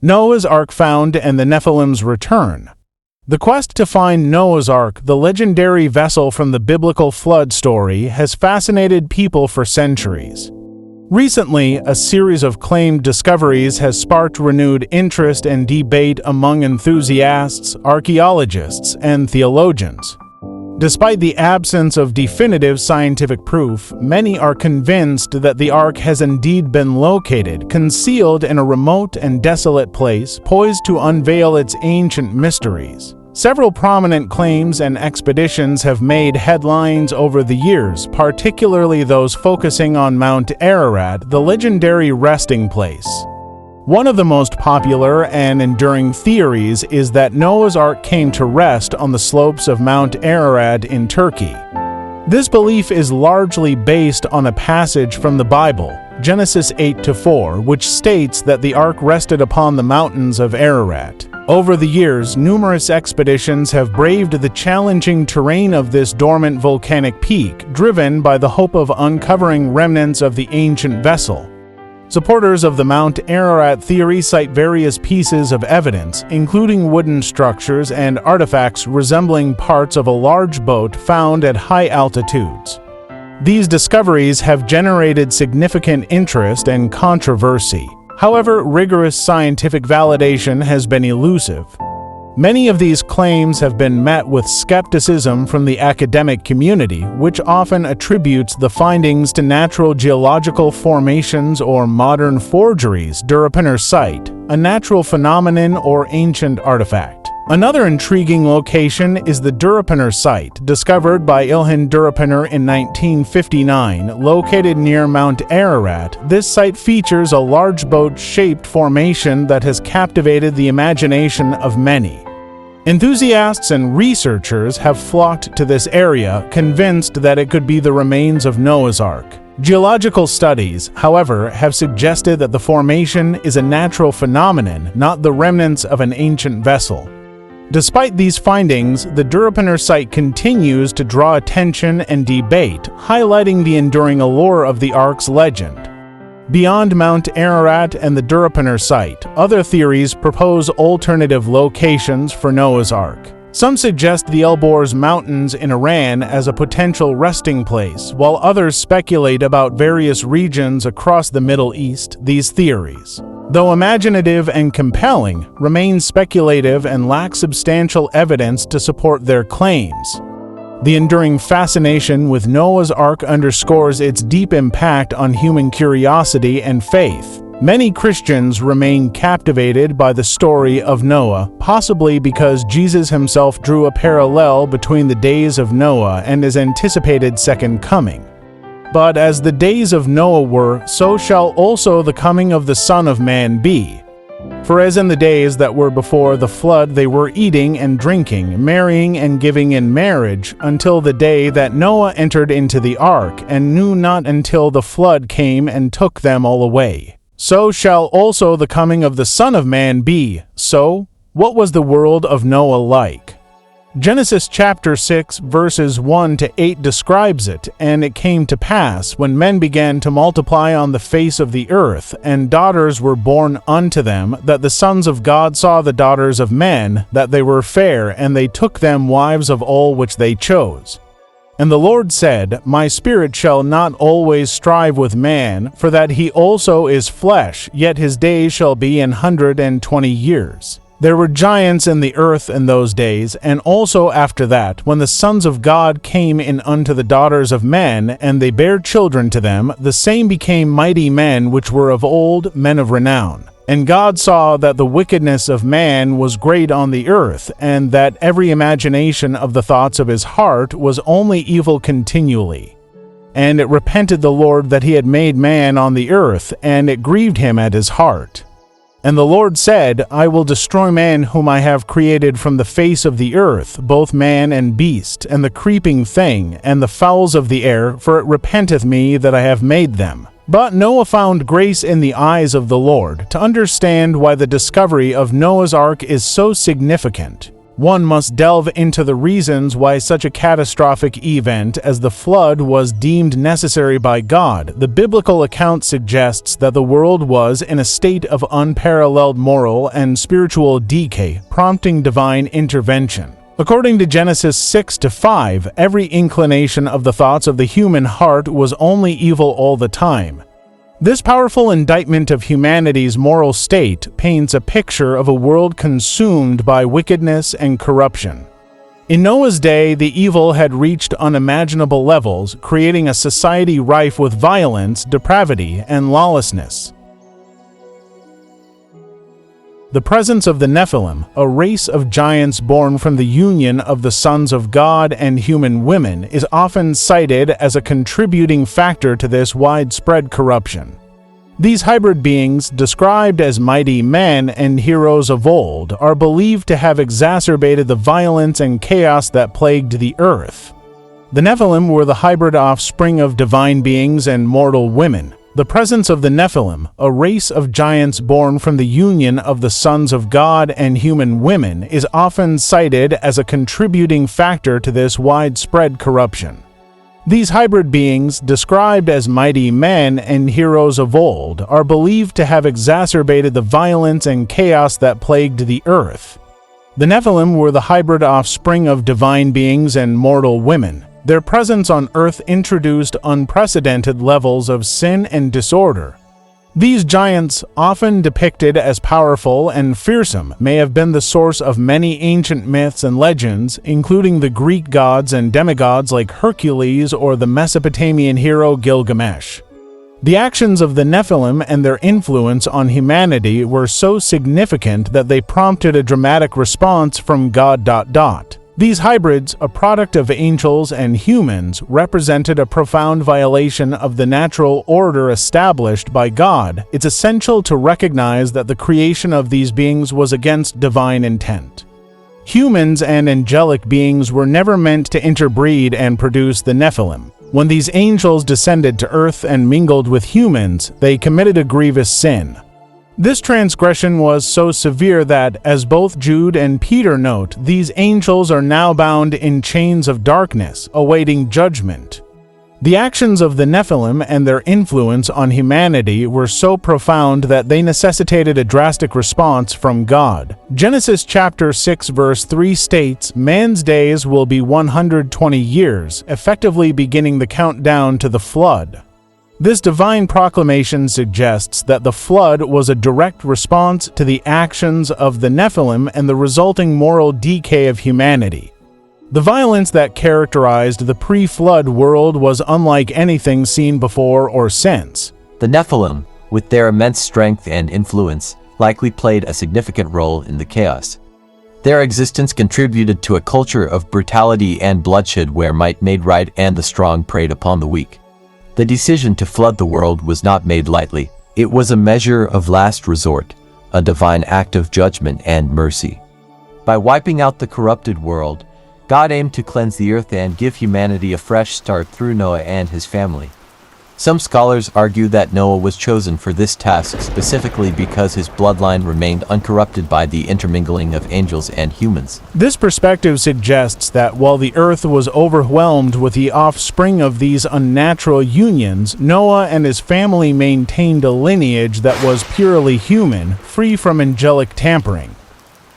Noah's Ark found and the Nephilim's return. The quest to find Noah's Ark, the legendary vessel from the biblical flood story, has fascinated people for centuries. Recently, a series of claimed discoveries has sparked renewed interest and debate among enthusiasts, archaeologists, and theologians. Despite the absence of definitive scientific proof, many are convinced that the Ark has indeed been located, concealed in a remote and desolate place, poised to unveil its ancient mysteries. Several prominent claims and expeditions have made headlines over the years, particularly those focusing on Mount Ararat, the legendary resting place. One of the most popular and enduring theories is that Noah's Ark came to rest on the slopes of Mount Ararat in Turkey. This belief is largely based on a passage from the Bible, Genesis 8-4, which states that the Ark rested upon the mountains of Ararat. Over the years, numerous expeditions have braved the challenging terrain of this dormant volcanic peak, driven by the hope of uncovering remnants of the ancient vessel. Supporters of the Mount Ararat theory cite various pieces of evidence, including wooden structures and artifacts resembling parts of a large boat found at high altitudes. These discoveries have generated significant interest and controversy. However, rigorous scientific validation has been elusive. Many of these claims have been met with skepticism from the academic community, which often attributes the findings to natural geological formations or modern forgeries, site, a natural phenomenon or ancient artifact. Another intriguing location is the site, discovered by Ilhan Durapınar in 1959, located near Mount Ararat. This site features a large boat-shaped formation that has captivated the imagination of many. Enthusiasts and researchers have flocked to this area, convinced that it could be the remains of Noah's Ark. Geological studies, however, have suggested that the formation is a natural phenomenon, not the remnants of an ancient vessel. Despite these findings, the Durapınar site continues to draw attention and debate, highlighting the enduring allure of the Ark's legend. Beyond Mount Ararat and the Durapınar site, other theories propose alternative locations for Noah's Ark. Some suggest the Elborz Mountains in Iran as a potential resting place, while others speculate about various regions across the Middle East. These theories, though imaginative and compelling, remain speculative and lack substantial evidence to support their claims. The enduring fascination with Noah's Ark underscores its deep impact on human curiosity and faith. Many Christians remain captivated by the story of Noah, possibly because Jesus himself drew a parallel between the days of Noah and his anticipated second coming. But as the days of Noah were, so shall also the coming of the Son of Man be. For as in the days that were before the flood they were eating and drinking, marrying and giving in marriage, until the day that Noah entered into the ark, and knew not until the flood came and took them all away. So shall also the coming of the Son of Man be. So, what was the world of Noah like? Genesis chapter 6 verses 1-8 describes it, and it came to pass, when men began to multiply on the face of the earth, and daughters were born unto them, that the sons of God saw the daughters of men, that they were fair, and they took them wives of all which they chose. And the Lord said, My spirit shall not always strive with man, for that he also is flesh, yet his days shall be 120 years. There were giants in the earth in those days, and also after that, when the sons of God came in unto the daughters of men, and they bare children to them, the same became mighty men which were of old, men of renown. And God saw that the wickedness of man was great on the earth, and that every imagination of the thoughts of his heart was only evil continually. And it repented the Lord that he had made man on the earth, and it grieved him at his heart. And the Lord said, I will destroy man whom I have created from the face of the earth, both man and beast, and the creeping thing, and the fowls of the air, for it repenteth me that I have made them. But Noah found grace in the eyes of the Lord. To understand why the discovery of Noah's Ark is so significant, One must delve into the reasons why such a catastrophic event as the flood was deemed necessary by God. The biblical account suggests that the world was in a state of unparalleled moral and spiritual decay, prompting divine intervention. According to Genesis 6-5, every inclination of the thoughts of the human heart was only evil all the time. This powerful indictment of humanity's moral state paints a picture of a world consumed by wickedness and corruption. In Noah's day, the evil had reached unimaginable levels, creating a society rife with violence, depravity, and lawlessness. The presence of the Nephilim, a race of giants born from the union of the sons of God and human women, is often cited as a contributing factor to this widespread corruption. These hybrid beings, described as mighty men and heroes of old, are believed to have exacerbated the violence and chaos that plagued the earth. The Nephilim were the hybrid offspring of divine beings and mortal women. The presence of the Nephilim, a race of giants born from the union of the sons of God and human women, is often cited as a contributing factor to this widespread corruption. These hybrid beings, described as mighty men and heroes of old, are believed to have exacerbated the violence and chaos that plagued the earth. The Nephilim were the hybrid offspring of divine beings and mortal women. Their presence on Earth introduced unprecedented levels of sin and disorder. These giants, often depicted as powerful and fearsome, may have been the source of many ancient myths and legends, including the Greek gods and demigods like Hercules or the Mesopotamian hero Gilgamesh. The actions of the Nephilim and their influence on humanity were so significant that they prompted a dramatic response from God. These hybrids, a product of angels and humans, represented a profound violation of the natural order established by God. It's essential to recognize that the creation of these beings was against divine intent. Humans and angelic beings were never meant to interbreed and produce the Nephilim. When these angels descended to earth and mingled with humans, they committed a grievous sin. This transgression was so severe that, as both Jude and Peter note, these angels are now bound in chains of darkness, awaiting judgment. The actions of the Nephilim and their influence on humanity were so profound that they necessitated a drastic response from God. Genesis chapter 6 verse 3 states, "Man's days will be 120 years, effectively beginning the countdown to the flood." This divine proclamation suggests that the flood was a direct response to the actions of the Nephilim and the resulting moral decay of humanity. The violence that characterized the pre-flood world was unlike anything seen before or since. The Nephilim, with their immense strength and influence, likely played a significant role in the chaos. Their existence contributed to a culture of brutality and bloodshed where might made right and the strong preyed upon the weak. The decision to flood the world was not made lightly. It was a measure of last resort, a divine act of judgment and mercy. By wiping out the corrupted world, God aimed to cleanse the earth and give humanity a fresh start through Noah and his family. Some scholars argue that Noah was chosen for this task specifically because his bloodline remained uncorrupted by the intermingling of angels and humans. This perspective suggests that while the earth was overwhelmed with the offspring of these unnatural unions, Noah and his family maintained a lineage that was purely human, free from angelic tampering.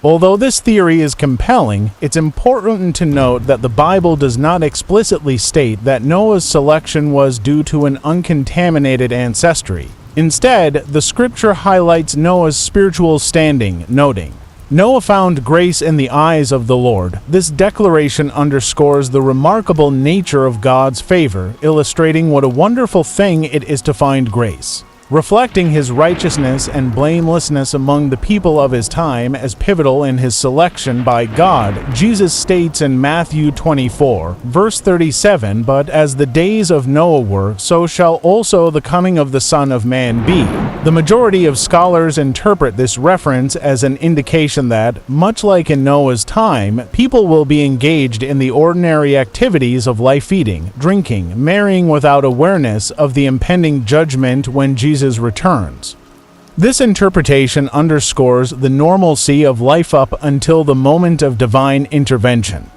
Although this theory is compelling, it's important to note that the Bible does not explicitly state that Noah's selection was due to an uncontaminated ancestry. Instead, the scripture highlights Noah's spiritual standing, noting, "Noah found grace in the eyes of the Lord." This declaration underscores the remarkable nature of God's favor, illustrating what a wonderful thing it is to find grace. Reflecting his righteousness and blamelessness among the people of his time as pivotal in his selection by God, Jesus states in Matthew 24, verse 37, "But as the days of Noah were, so shall also the coming of the Son of Man be." The majority of scholars interpret this reference as an indication that, much like in Noah's time, people will be engaged in the ordinary activities of life, eating, drinking, marrying, without awareness of the impending judgment when Jesus returns. This interpretation underscores the normalcy of life up until the moment of divine intervention.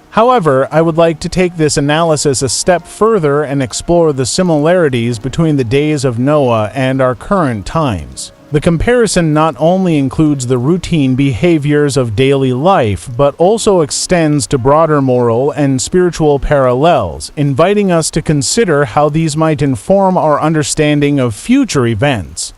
However, I would like to take this analysis a step further and explore the similarities between the days of Noah and our current times. The comparison not only includes the routine behaviors of daily life, but also extends to broader moral and spiritual parallels, inviting us to consider how these might inform our understanding of future events.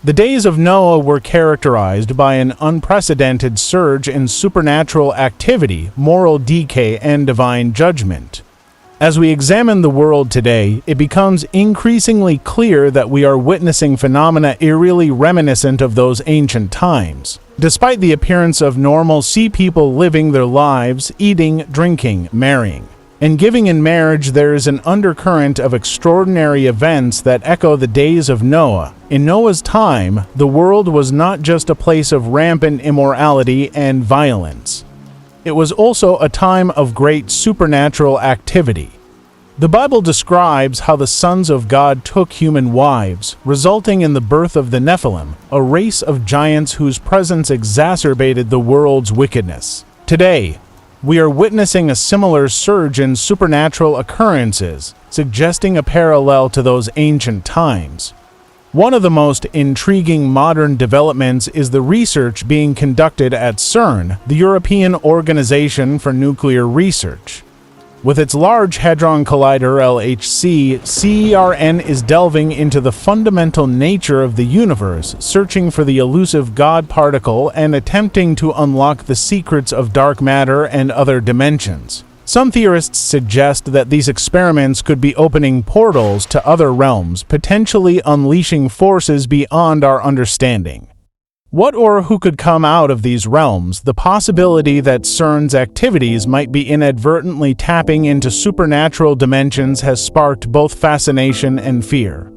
The days of Noah were characterized by an unprecedented surge in supernatural activity, moral decay, and divine judgment. As we examine the world today, it becomes increasingly clear that we are witnessing phenomena eerily reminiscent of those ancient times. Despite the appearance of normal sea people living their lives, eating, drinking, marrying, and giving in marriage, there is an undercurrent of extraordinary events that echo the days of Noah. In Noah's time, the world was not just a place of rampant immorality and violence. It was also a time of great supernatural activity. The Bible describes how the sons of God took human wives, resulting in the birth of the Nephilim, a race of giants whose presence exacerbated the world's wickedness. Today, we are witnessing a similar surge in supernatural occurrences, suggesting a parallel to those ancient times. One of the most intriguing modern developments is the research being conducted at CERN, the European Organization for Nuclear Research. With its Large Hadron Collider (LHC), CERN is delving into the fundamental nature of the universe, searching for the elusive God particle and attempting to unlock the secrets of dark matter and other dimensions. Some theorists suggest that these experiments could be opening portals to other realms, potentially unleashing forces beyond our understanding. What or who could come out of these realms? The possibility that CERN's activities might be inadvertently tapping into supernatural dimensions has sparked both fascination and fear.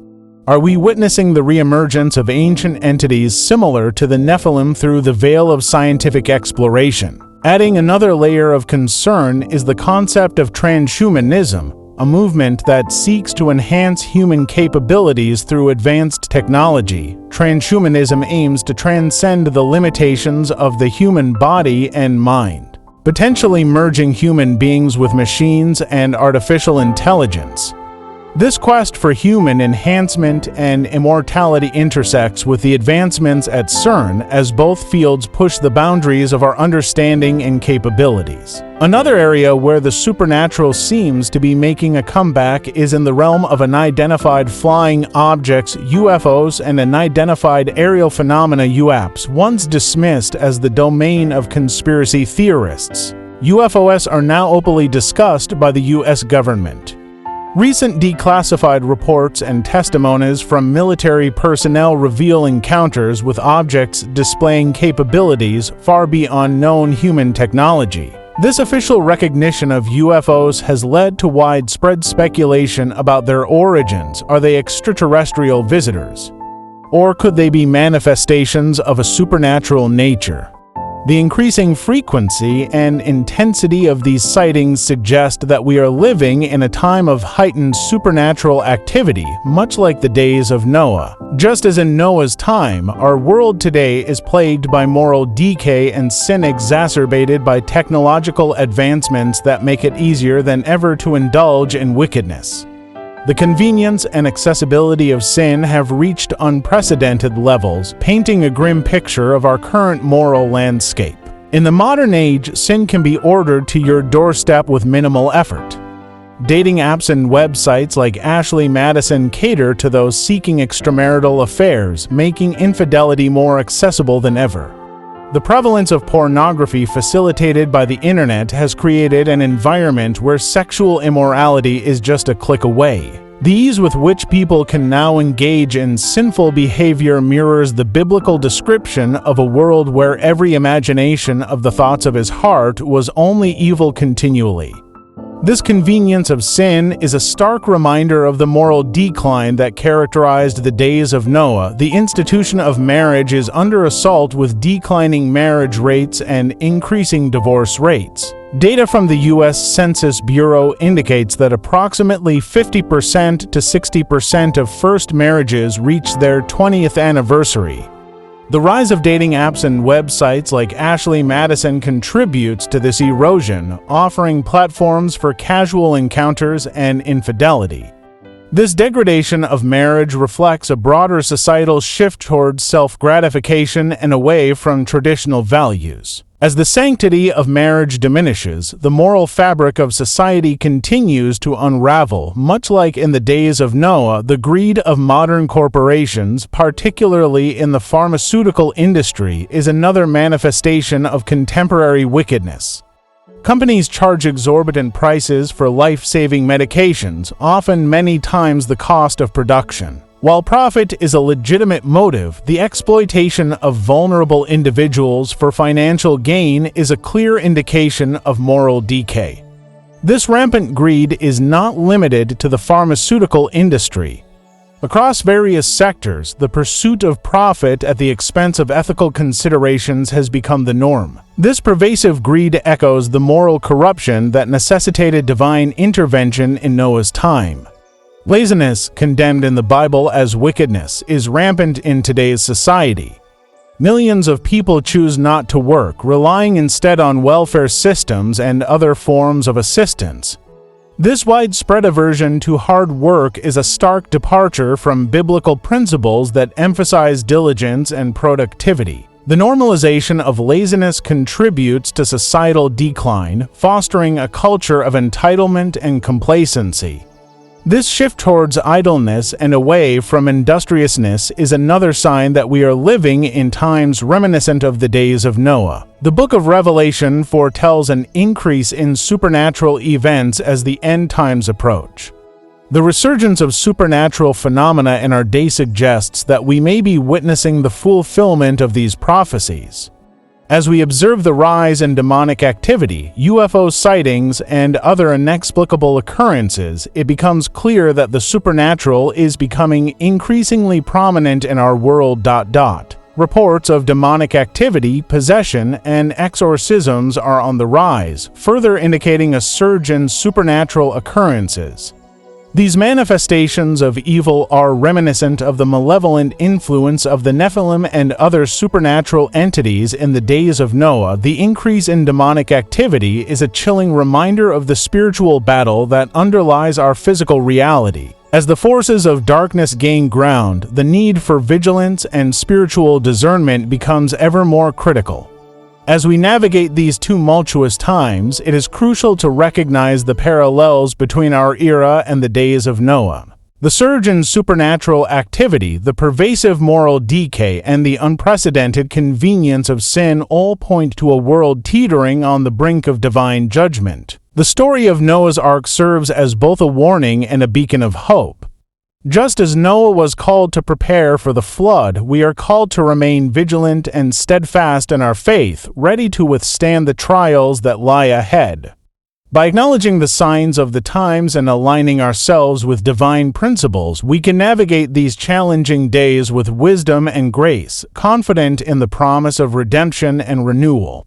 Are we witnessing the reemergence of ancient entities similar to the Nephilim through the veil of scientific exploration? Adding another layer of concern is the concept of transhumanism, a movement that seeks to enhance human capabilities through advanced technology. Transhumanism aims to transcend the limitations of the human body and mind, potentially merging human beings with machines and artificial intelligence. This quest for human enhancement and immortality intersects with the advancements at CERN as both fields push the boundaries of our understanding and capabilities. Another area where the supernatural seems to be making a comeback is in the realm of unidentified flying objects (UFOs) and unidentified aerial phenomena (UAPs), once dismissed as the domain of conspiracy theorists. UFOs are now openly discussed by the U.S. government. Recent declassified reports and testimonies from military personnel reveal encounters with objects displaying capabilities far beyond known human technology. This official recognition of UFOs has led to widespread speculation about their origins. Are they extraterrestrial visitors? Or could they be manifestations of a supernatural nature? The increasing frequency and intensity of these sightings suggest that we are living in a time of heightened supernatural activity, much like the days of Noah. Just as in Noah's time, our world today is plagued by moral decay and sin exacerbated by technological advancements that make it easier than ever to indulge in wickedness. The convenience and accessibility of sin have reached unprecedented levels, painting a grim picture of our current moral landscape. In the modern age, sin can be ordered to your doorstep with minimal effort. Dating apps and websites like Ashley Madison cater to those seeking extramarital affairs, making infidelity more accessible than ever. The prevalence of pornography facilitated by the internet has created an environment where sexual immorality is just a click away. The ease with which people can now engage in sinful behavior mirrors the biblical description of a world where every imagination of the thoughts of his heart was only evil continually. This convenience of sin is a stark reminder of the moral decline that characterized the days of Noah. The institution of marriage is under assault with declining marriage rates and increasing divorce rates. Data from the U.S. Census Bureau indicates that approximately 50% to 60% of first marriages reach their 20th anniversary. The rise of dating apps and websites like Ashley Madison contributes to this erosion, offering platforms for casual encounters and infidelity. This degradation of marriage reflects a broader societal shift towards self-gratification and away from traditional values. As the sanctity of marriage diminishes, the moral fabric of society continues to unravel. Much like in the days of Noah, the greed of modern corporations, particularly in the pharmaceutical industry, is another manifestation of contemporary wickedness. Companies charge exorbitant prices for life-saving medications, often many times the cost of production. While profit is a legitimate motive, the exploitation of vulnerable individuals for financial gain is a clear indication of moral decay. This rampant greed is not limited to the pharmaceutical industry. Across various sectors, the pursuit of profit at the expense of ethical considerations has become the norm. This pervasive greed echoes the moral corruption that necessitated divine intervention in Noah's time. Laziness, condemned in the Bible as wickedness, is rampant in today's society. Millions of people choose not to work, relying instead on welfare systems and other forms of assistance. This widespread aversion to hard work is a stark departure from biblical principles that emphasize diligence and productivity. The normalization of laziness contributes to societal decline, fostering a culture of entitlement and complacency. This shift towards idleness and away from industriousness is another sign that we are living in times reminiscent of the days of Noah. The book of Revelation foretells an increase in supernatural events as the end times approach. The resurgence of supernatural phenomena in our day suggests that we may be witnessing the fulfillment of these prophecies. As we observe the rise in demonic activity, UFO sightings, and other inexplicable occurrences, it becomes clear that the supernatural is becoming increasingly prominent in our world. Reports of demonic activity, possession, and exorcisms are on the rise, further indicating a surge in supernatural occurrences. These manifestations of evil are reminiscent of the malevolent influence of the Nephilim and other supernatural entities in the days of Noah. The increase in demonic activity is a chilling reminder of the spiritual battle that underlies our physical reality. As the forces of darkness gain ground, the need for vigilance and spiritual discernment becomes ever more critical. As we navigate these tumultuous times, it is crucial to recognize the parallels between our era and the days of Noah. The surge in supernatural activity, the pervasive moral decay, and the unprecedented convenience of sin all point to a world teetering on the brink of divine judgment. The story of Noah's Ark serves as both a warning and a beacon of hope. Just as Noah was called to prepare for the flood, we are called to remain vigilant and steadfast in our faith, ready to withstand the trials that lie ahead. By acknowledging the signs of the times and aligning ourselves with divine principles, we can navigate these challenging days with wisdom and grace, confident in the promise of redemption and renewal.